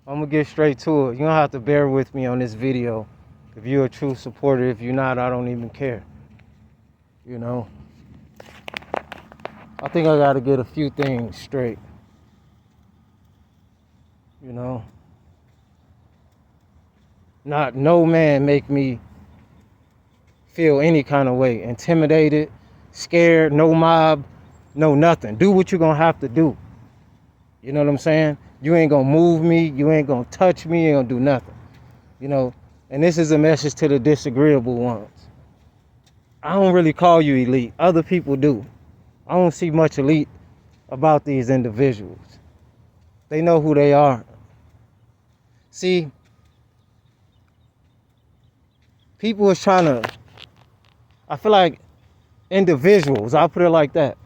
I'm gonna get straight to it. You don't have to bear with me on this video. If you're a true supporter, if you're not, I don't even care. You know, I think I gotta get a few things straight. You know, not no man make me feel any kind of way, intimidated, scared, no mob, no nothing. Do what you're gonna have to do. You know what I'm saying? You ain't gonna move me, you ain't gonna touch me, you ain't gonna do nothing. You know, and this is a message to the disagreeable ones. I don't really call you elite. Other people do. I don't see much elite about these individuals. They know who they are. See, people is trying to, I feel like individuals, I'll put it like that,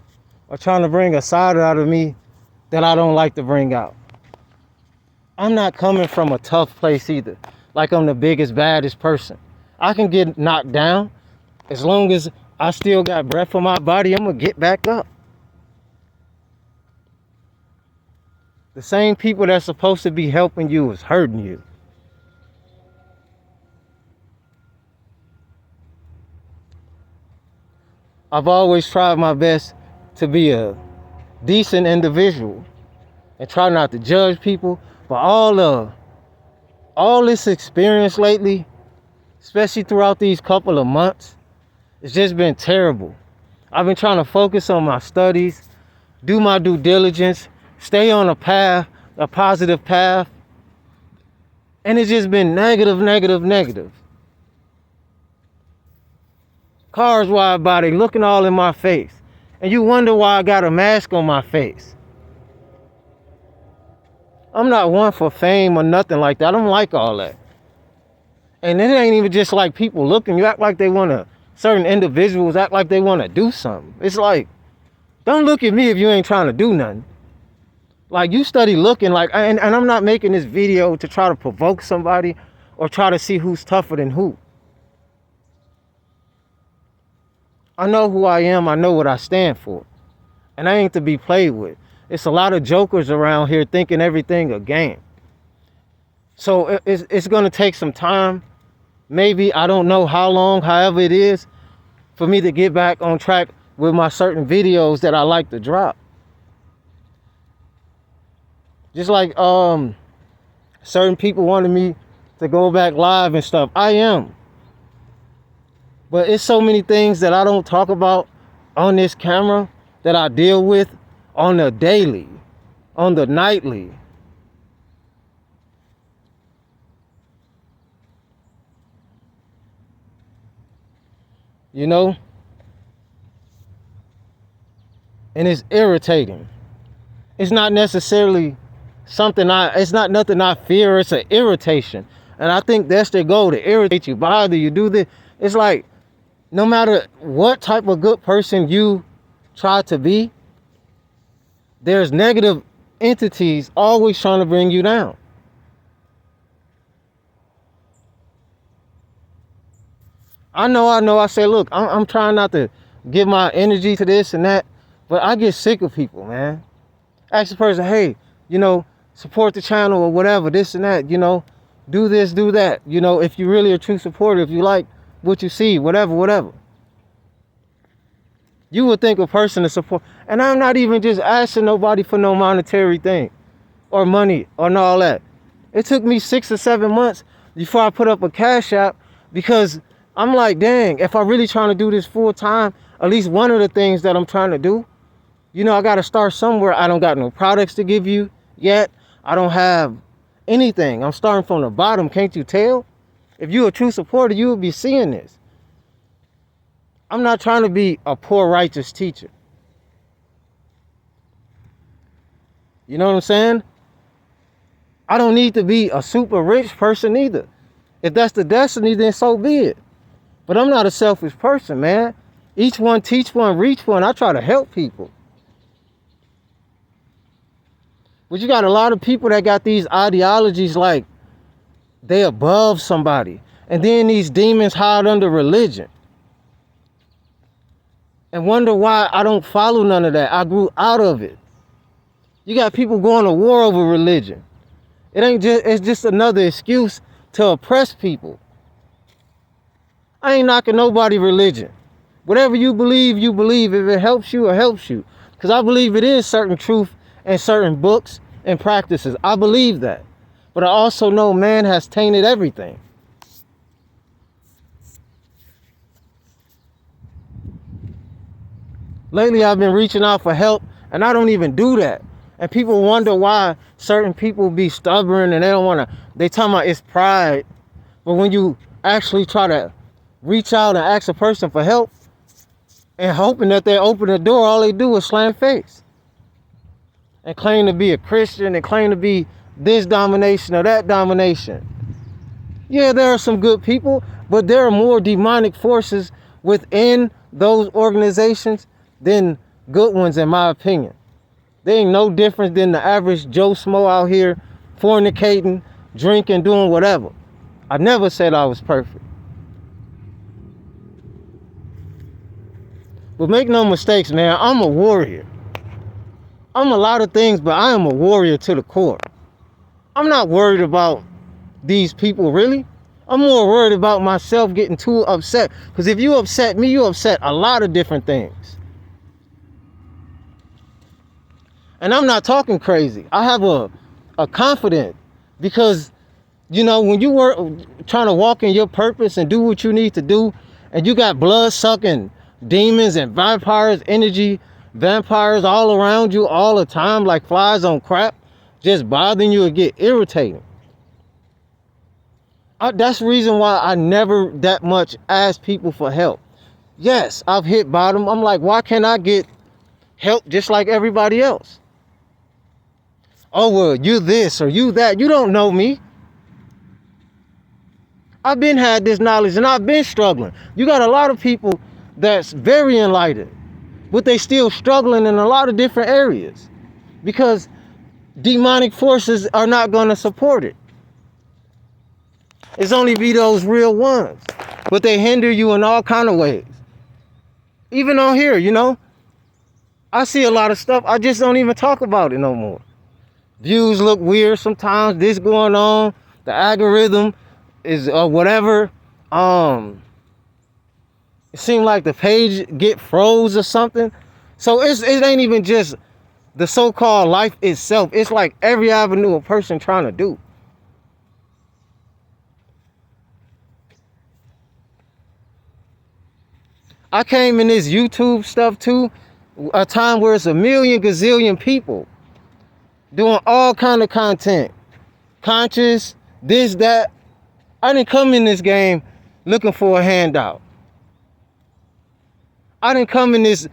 are trying to bring a side out of me that I don't like to bring out. I'm not coming from a tough place either. Like I'm the biggest, baddest person. I can get knocked down. As long as I still got breath in my body, I'm gonna get back up. The same people that's supposed to be helping you is hurting you. I've always tried my best to be a decent individual and try not to judge people, but all this experience lately, especially throughout these couple of months, it's just been terrible. I've been trying to focus on my studies, do my due diligence, stay on a path, a positive path, and it's just been negative, negative, negative. Cars ride by, they looking all in my face, and you wonder why I got a mask on my face. I'm not one for fame or nothing like that. I don't like all that. And it ain't even just like people looking. You act like they want to, certain individuals act like they want to do something. It's like, don't look at me if you ain't trying to do nothing. Like, you study looking like, and I'm not making this video to try to provoke somebody or try to see who's tougher than who. I know who I am. I know what I stand for. And I ain't to be played with. It's a lot of jokers around here thinking everything a game. So it's going to take some time. Maybe, I don't know how long, however it is, for me to get back on track with my certain videos that I like to drop. Just like certain people wanted me to go back live and stuff. I am. But it's so many things that I don't talk about on this camera that I deal with on the daily, on the nightly. You know? And it's irritating. It's not necessarily it's not nothing I fear, it's an irritation. And I think that's their goal, to irritate you, bother you, do this. It's like, no matter what type of good person you try to be, there's negative entities always trying to bring you down. I know. I say, look, I'm trying not to give my energy to this and that, but I get sick of people, man. Ask the person, hey, support the channel or whatever, this and that, do this, do that. If you're really a true supporter, if you like what you see, whatever. You would think a person to support, and I'm not even just asking nobody for no monetary thing or money or all that. It took me 6 or 7 months before I put up a Cash App, because I'm like, dang, if I'm really trying to do this full time, at least one of the things that I'm trying to do, I got to start somewhere. I don't got no products to give you yet. I don't have anything. I'm starting from the bottom. Can't you tell? If you're a true supporter, you would be seeing this. I'm not trying to be a poor righteous teacher. You know what I'm saying? I don't need to be a super rich person either. If that's the destiny, then so be it. But I'm not a selfish person, man. Each one teach one, reach one. I try to help people. But you got a lot of people that got these ideologies like they above somebody. And then these demons hide under religion. And wonder why I don't follow none of that. I grew out of it. You got people going to war over religion. It's just another excuse to oppress people. I ain't knocking nobody religion. Whatever you believe, you believe. If it helps you, it helps you. Because I believe it is certain truth in certain books and practices. I believe that. But I also know man has tainted everything. Lately, I've been reaching out for help, and I don't even do that. And people wonder why certain people be stubborn and they don't want to. They talking about it's pride. But when you actually try to reach out and ask a person for help and hoping that they open the door, all they do is slam face and claim to be a Christian and claim to be this domination or that domination. Yeah, there are some good people, but there are more demonic forces within those organizations than good ones, in my opinion. They ain't no different than the average Joe Smo out here fornicating, drinking, doing whatever. I never said I was perfect. But make no mistakes, man, I'm a warrior. I'm a lot of things, but I am a warrior to the core. I'm not worried about these people, really. I'm more worried about myself getting too upset. Because if you upset me, you upset a lot of different things. And I'm not talking crazy. I have a confidence because, you know, when you were trying to walk in your purpose and do what you need to do, and you got blood-sucking demons and vampires, energy vampires all around you all the time like flies on crap, just bothering you and get irritating. That's the reason why I never that much ask people for help. Yes, I've hit bottom. I'm like, why can't I get help just like everybody else? Oh, well, you this or you that. You don't know me. I've been had this knowledge and I've been struggling. You got a lot of people that's very enlightened, but they still struggling in a lot of different areas because demonic forces are not going to support it. It's only be those real ones, but they hinder you in all kind of ways. Even on here, you know, I see a lot of stuff. I just don't even talk about it no more. Views look weird sometimes. This going on. The algorithm is whatever. It seemed like the page get froze or something. So it ain't even just the so-called life itself. It's like every avenue a person trying to do. I came in this YouTube stuff too, a time where it's a million gazillion people doing all kind of content, conscious, this, that. I didn't come in this game looking for a handout. I didn't come in this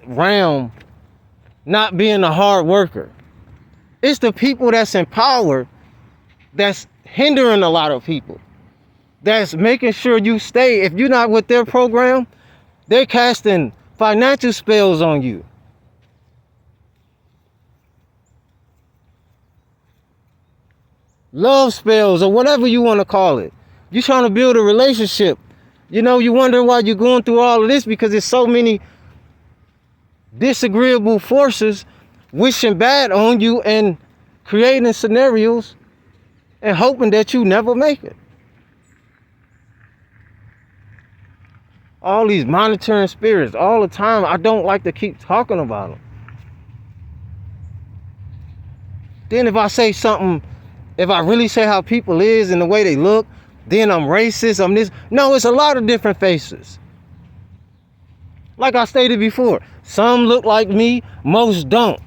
realm not being a hard worker. It's the people that's in power that's hindering a lot of people. That's making sure you stay. If you're not with their program, they're casting financial spells on you. Love spells or whatever you want to call it. You're trying to build a relationship. You know, you wonder why you're going through all of this because there's so many disagreeable forces wishing bad on you and creating scenarios and hoping that you never make it. All these monitoring spirits all the time. I don't like to keep talking about them. Then if I say something, if I really say how people is and the way they look, then I'm racist, I'm this. No, it's a lot of different faces. Like I stated before, some look like me, most don't.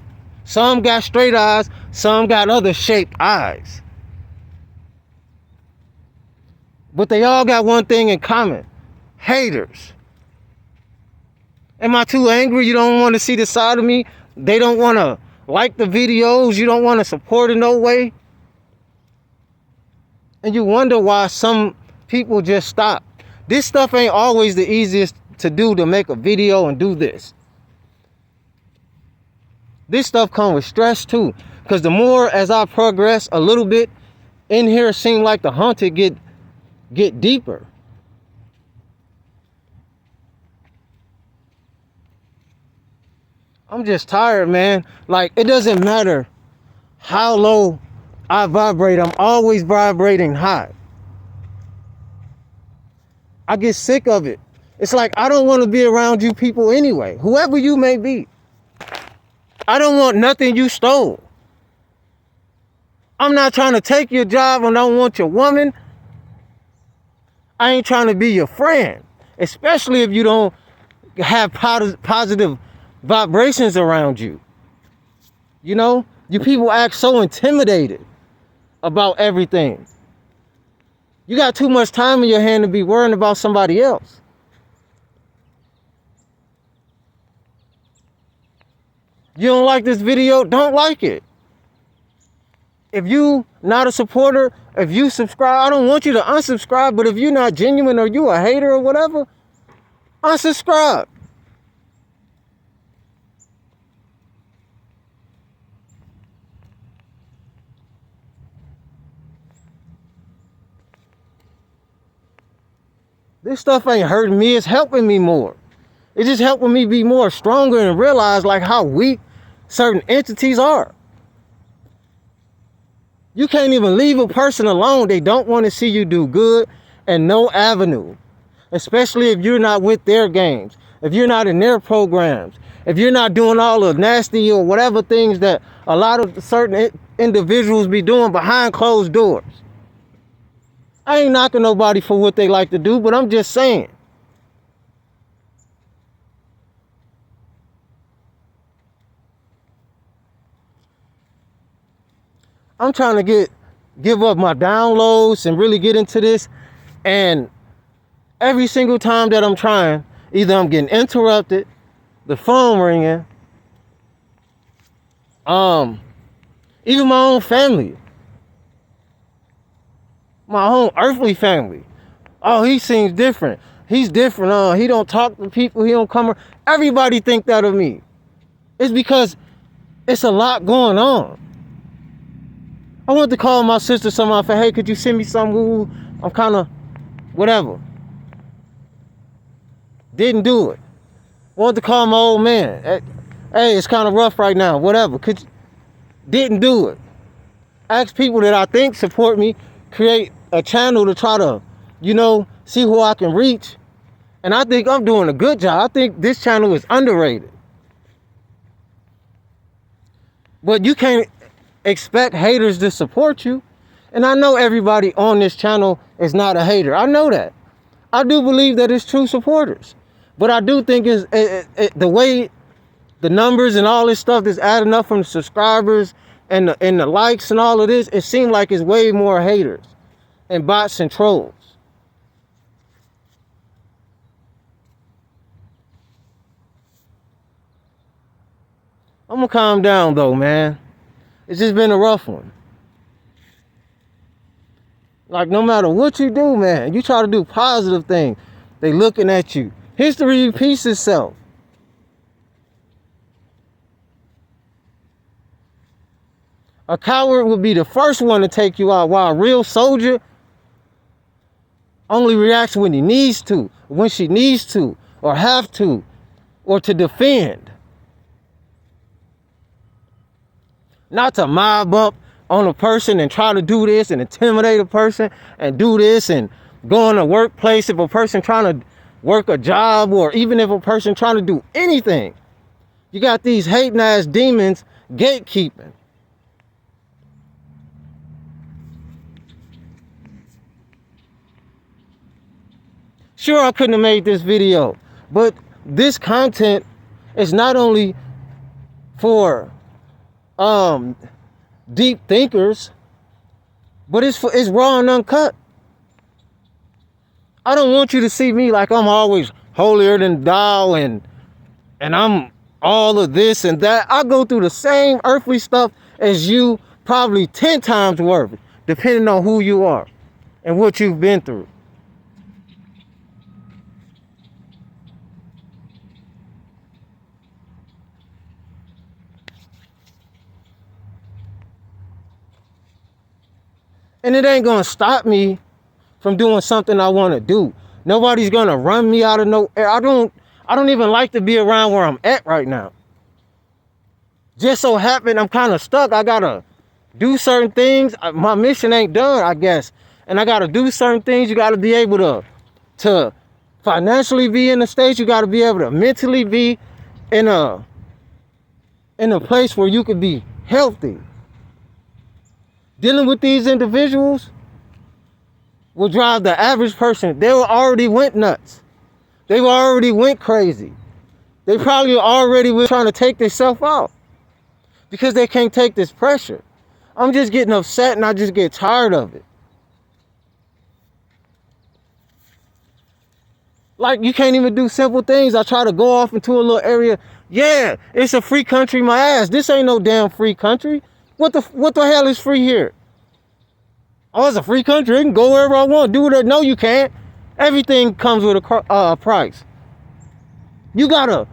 Some got straight eyes, some got other shaped eyes. But they all got one thing in common. Haters. Am I too angry? You don't want to see the side of me? They don't want to like the videos? You don't want to support in no way? And you wonder why some people just stop. This stuff ain't always the easiest to do, to make a video and do this. This stuff comes with stress too. Because the more as I progress a little bit, in here it seems like the haunted get deeper. I'm just tired, man. Like, it doesn't matter how low I vibrate. I'm always vibrating high. I get sick of it. It's like I don't want to be around you people anyway, whoever you may be. I don't want nothing you stole. I'm not trying to take your job and I don't want your woman. I ain't trying to be your friend, especially if you don't have positive vibrations around you. You know, you people act so intimidated about everything. You got too much time in your hand to be worrying about somebody else. You don't like this video? Don't like it. If you not a supporter, if you subscribe, I don't want you to unsubscribe, but if you're not genuine or you a hater or whatever, unsubscribe. This stuff ain't hurting me, it's helping me more. It's just helping me be more stronger and realize like how weak certain entities are. You can't even leave a person alone. They don't want to see you do good and no avenue. Especially if you're not with their games, if you're not in their programs, if you're not doing all the nasty or whatever things that a lot of certain individuals be doing behind closed doors. I ain't knocking nobody for what they like to do, but I'm just saying. I'm trying to give up my downloads and really get into this. And every single time that I'm trying, either I'm getting interrupted, the phone ringing, even my own family, my own earthly family. Oh, he seems different. He's different. He don't talk to people. He don't come. Everybody think that of me. It's because it's a lot going on. I wanted to call my sister somehow. Hey, could you send me some? I'm kind of whatever. Didn't do it. Wanted to call my old man. Hey, it's kind of rough right now. Whatever. Didn't do it. Ask people that I think support me. Create a channel to try to, see who I can reach. And I think I'm doing a good job. I think this channel is underrated. But you can't expect haters to support you. And I know everybody on this channel is not a hater. I know that. I do believe that it's true supporters. But I do think the way the numbers and all this stuff that's adding up from the subscribers and the likes and all of this, it seems like it's way more haters and bots and trolls. I'm gonna calm down though, man. It's just been a rough one. Like no matter what you do, man, you try to do positive things, they looking at you. History repeats itself. A coward would be the first one to take you out, while a real soldier only reacts when he needs to, when she needs to, or have to, or to defend. Not to mob up on a person and try to do this and intimidate a person and do this and go in a workplace if a person trying to work a job, or even if a person trying to do anything. You got these hating ass demons gatekeeping. Sure, I couldn't have made this video, but this content is not only for deep thinkers, but it's raw and uncut. I don't want you to see me like I'm always holier than thou and I'm all of this and that. I go through the same earthly stuff as you, probably 10 times worth, depending on who you are and what you've been through. And it ain't gonna stop me from doing something I want to do. Nobody's gonna run me out of nowhere. I don't even like to be around where I'm at right now. Just so happened I'm kind of stuck. I gotta do certain things. My mission ain't done, I guess. And I gotta do certain things. You gotta be able to financially be in the state. You gotta be able to mentally be in a place where you could be healthy. Dealing with these individuals will drive the average person. They already went nuts. They already went crazy. They probably already were trying to take themselves out because they can't take this pressure. I'm just getting upset and I just get tired of it. Like, you can't even do simple things. I try to go off into a little area. Yeah, it's a free country, my ass. This ain't no damn free country. What the hell is free here? Oh, it's a free country. I can go wherever I want. Do whatever. No, you can't. Everything comes with a price. You gotta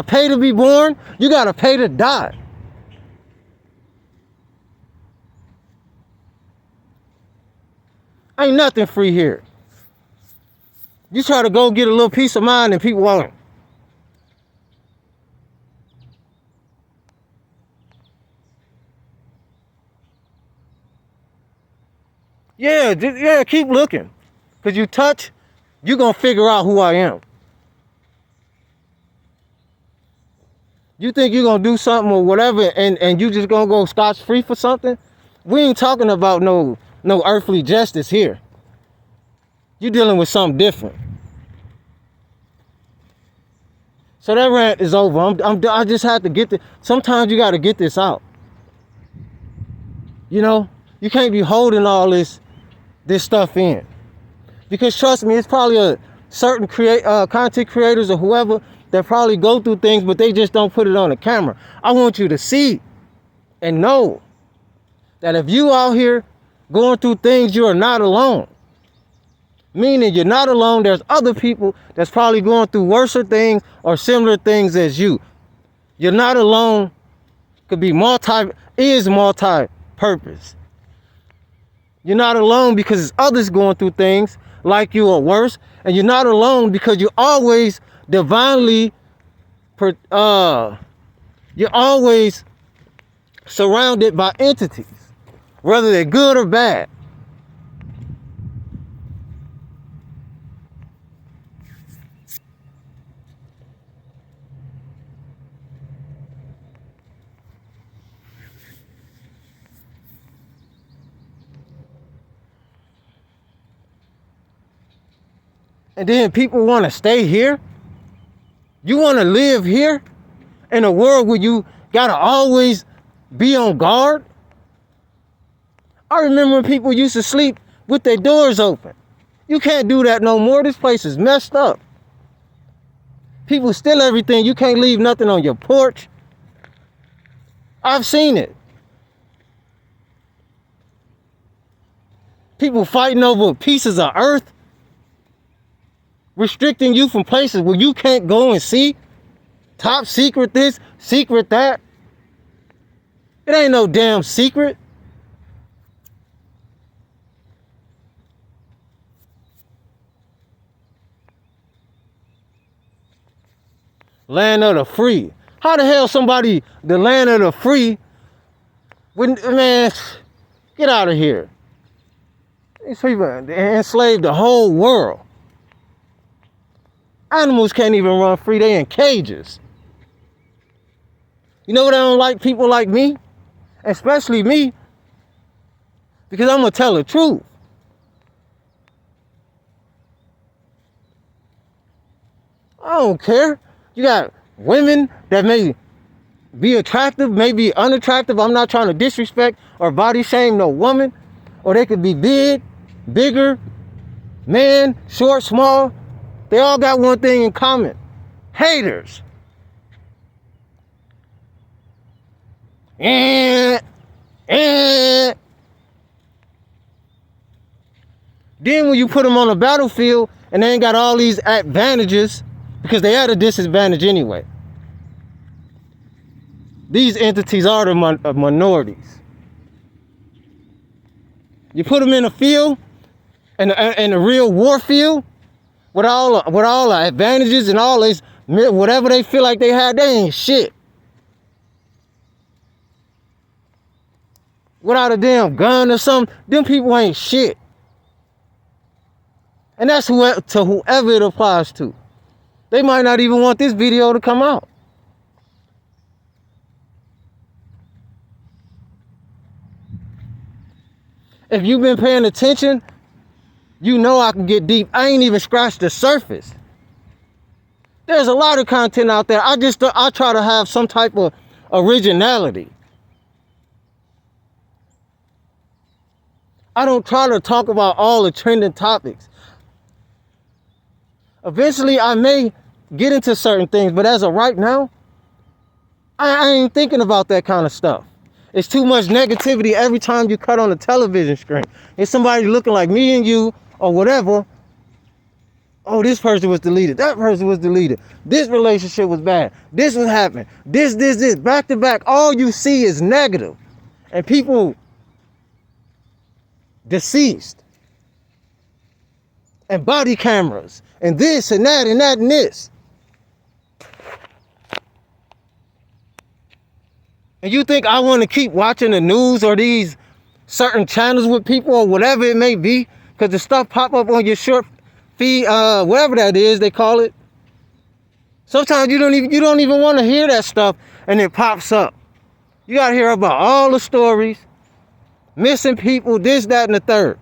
pay to be born. You gotta pay to die. Ain't nothing free here. You try to go get a little peace of mind and people won't. Yeah, keep looking. Because you touch, you're going to figure out who I am. You think you're going to do something or whatever and you just going to go scotch-free for something? We ain't talking about no earthly justice here. You're dealing with something different. So that rant is over. I just had to get this. Sometimes you got to get this out. You know, you can't be holding all this stuff in. Because trust me, it's probably a certain content creators or whoever that probably go through things, but they just don't put it on the camera. I want you to see and know that if you out here going through things, you are not alone. Meaning you're not alone. There's other people that's probably going through worse things or similar things as you. You're not alone. Could be multi-purpose. You're not alone because there's others going through things like you or worse. And you're not alone because you're always divinely, you're always surrounded by entities, whether they're good or bad. And then people want to stay here. You want to live here in a world where you got to always be on guard. I remember when people used to sleep with their doors open. You can't do that no more. This place is messed up. People steal everything. You can't leave nothing on your porch. I've seen it. People fighting over pieces of earth. Restricting you from places where you can't go and see. Top secret this, secret that. It ain't no damn secret. Land of the free. How the hell somebody, the land of the free, when, man, get out of here. These people enslaved the whole world. Animals can't even run free. They in cages. You know what I don't like? People like me, especially me, because I'm going to tell the truth. I don't care. You got women that may be attractive, may be unattractive. I'm not trying to disrespect or body shame no woman. Or they could be big, bigger, man, short, small. They all got one thing in common. Haters. Then when you put them on the battlefield and they ain't got all these advantages, because they at a disadvantage anyway. These entities are the minorities. You put them in a field, in a real war field, with all the advantages and all this, whatever they feel like they had, they ain't shit. without a damn gun or something, them people ain't shit. And that's to whoever it applies to. They might not even want this video to come out. If you've been paying attention, you know I can get deep. I ain't even scratched the surface. There's a lot of content out there. I try to have some type of originality. I don't try to talk about all the trending topics. Eventually, I may get into certain things, but as of right now, I ain't thinking about that kind of stuff. It's too much negativity every time you cut on the television screen. It's somebody looking like me and you or whatever. Oh, this person was deleted. That person was deleted. This relationship was bad. This was happening. This. Back to back. All you see is negative. And people deceased. And body cameras. And this and that and that and this. And you think I want to keep watching the news or these certain channels with people or whatever it may be? Because the stuff pop up on your short feed, whatever that is, they call it. Sometimes you don't even want to hear that stuff and it pops up. You got to hear about all the stories, missing people, this, that, and the third.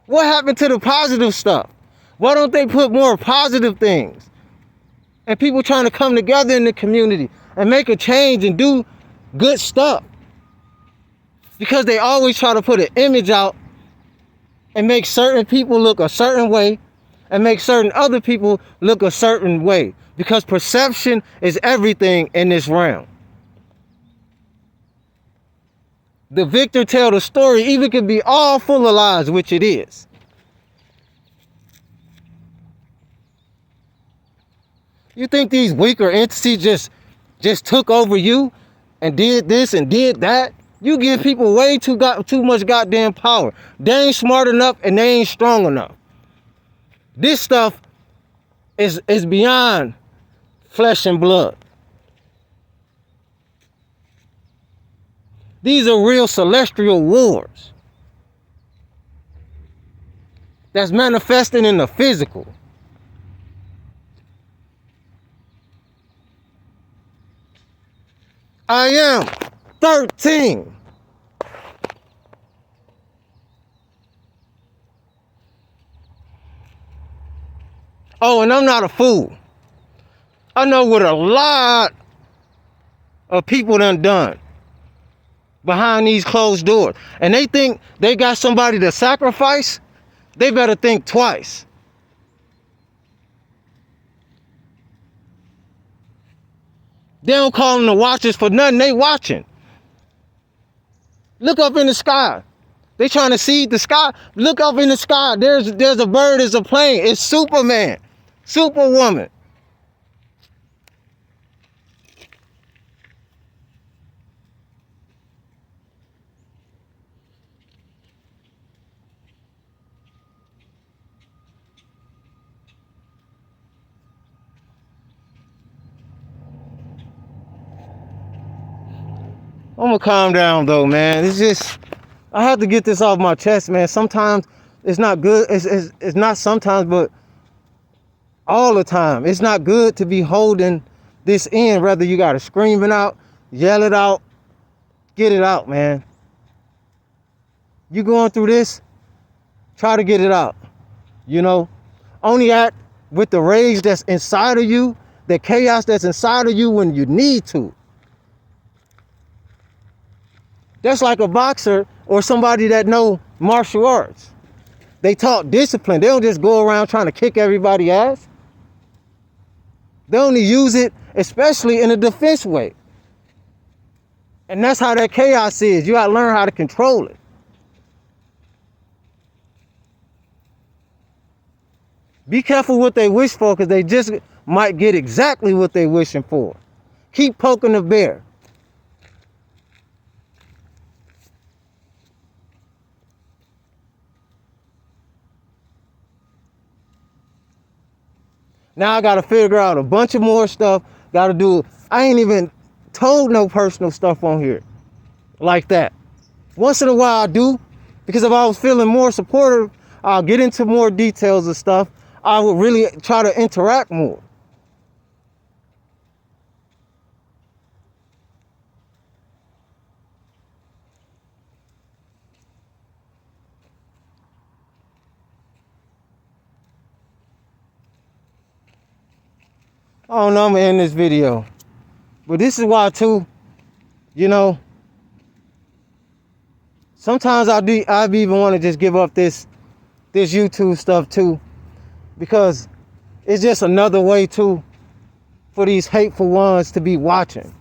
What happened to the positive stuff? Why don't they put more positive things? And people trying to come together in the community and make a change and do good stuff. Because they always try to put an image out and make certain people look a certain way and make certain other people look a certain way. Because perception is everything in this realm. The victor tell the story even could be all full of lies, which it is. You think these weaker entities just took over you and did this and did that? You give people way too much goddamn power. They ain't smart enough and they ain't strong enough. This stuff is beyond flesh and blood. These are real celestial wars that's manifesting in the physical. I am 13. Oh, and I'm not a fool. I know what a lot of people done behind these closed doors. And they think they got somebody to sacrifice. They better think twice. They don't call them the watchers for nothing. They watching. Look up in the sky. They trying to see the sky. Look up in the sky. There's a bird, there's a plane. It's Superman. Superwoman. I'm gonna calm down though, man. It's just, I have to get this off my chest, man. Sometimes it's not good. It's not sometimes, but all the time. It's not good to be holding this in. Whether you gotta scream it out, yell it out, get it out, man. You going through this, try to get it out. You know, only act with the rage that's inside of you, the chaos that's inside of you when you need to. That's like a boxer or somebody that know martial arts. They taught discipline. They don't just go around trying to kick everybody's ass. They only use it, especially in a defense way. And that's how that chaos is. You gotta learn how to control it. Be careful what they wish for, because they just might get exactly what they're wishing for. Keep poking the bear. Now I gotta figure out a bunch of more stuff. Gotta do, I ain't even told no personal stuff on here like that. Once in a while I do, because if I was feeling more supportive, I'll get into more details of stuff. I would really try to interact more. I don't know, I'm gonna end this video. But this is why too, you know, sometimes I even want to just give up this YouTube stuff too, because it's just another way too for these hateful ones to be watching.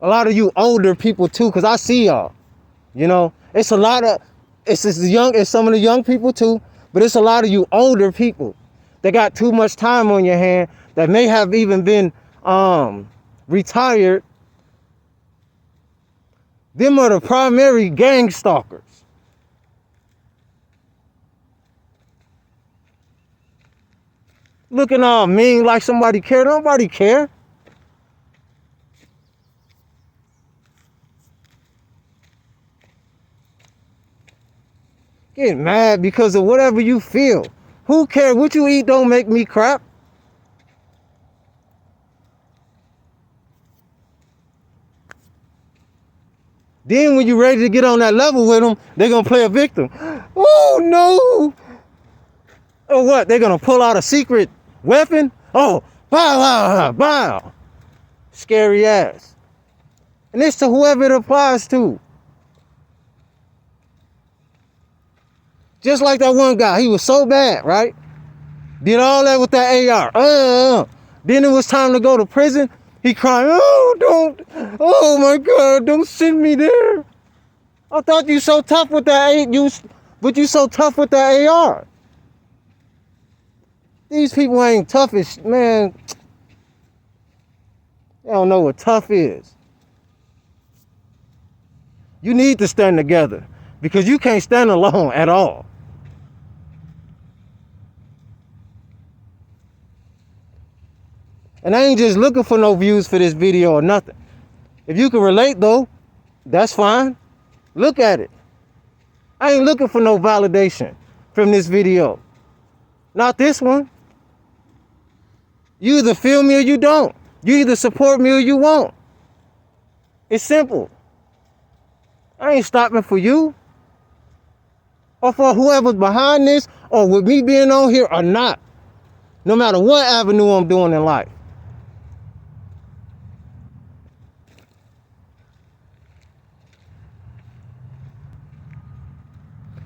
A lot of you older people too, because I see y'all. You know, it's some of the young people too, but it's a lot of you older people that got too much time on your hand that may have even been retired. Them are the primary gang stalkers. Looking all mean like somebody care. Nobody care. Get mad because of whatever you feel. Who cares? What you eat don't make me crap. Then when you're ready to get on that level with them, they're going to play a victim. Oh, no. Or what? They're going to pull out a secret weapon? Oh, bow, bow, bow. Scary ass. And it's to whoever it applies to. Just like that one guy. He was so bad, right? Did all that with that AR. Then it was time to go to prison. He cried, oh my God, don't send me there. I thought you so tough with that but you so tough with that AR. These people ain't tough as, man. They don't know what tough is. You need to stand together because you can't stand alone at all. And I ain't just looking for no views for this video or nothing. If you can relate though, that's fine. Look at it. I ain't looking for no validation from this video. Not this one. You either feel me or you don't. You either support me or you won't. It's simple. I ain't stopping for you. Or for whoever's behind this, or with me being on here or not. No matter what avenue I'm doing in life.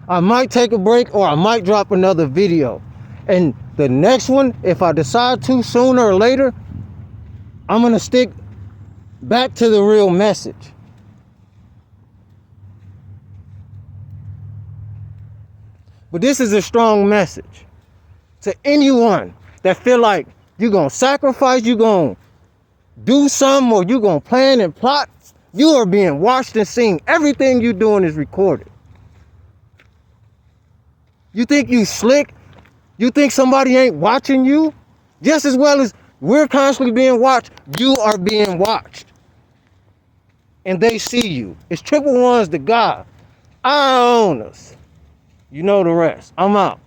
I might take a break or I might drop another video. And the next one, if I decide to sooner or later, I'm going to stick back to the real message. But this is a strong message to anyone that feel like you're going to sacrifice, you're going to do something, or you're going to plan and plot. You are being watched and seen. Everything you're doing is recorded. You think you slick? You think somebody ain't watching you? Just as well as we're constantly being watched, you are being watched. And they see you. It's triple ones to God. Our owners. You know the rest. I'm out.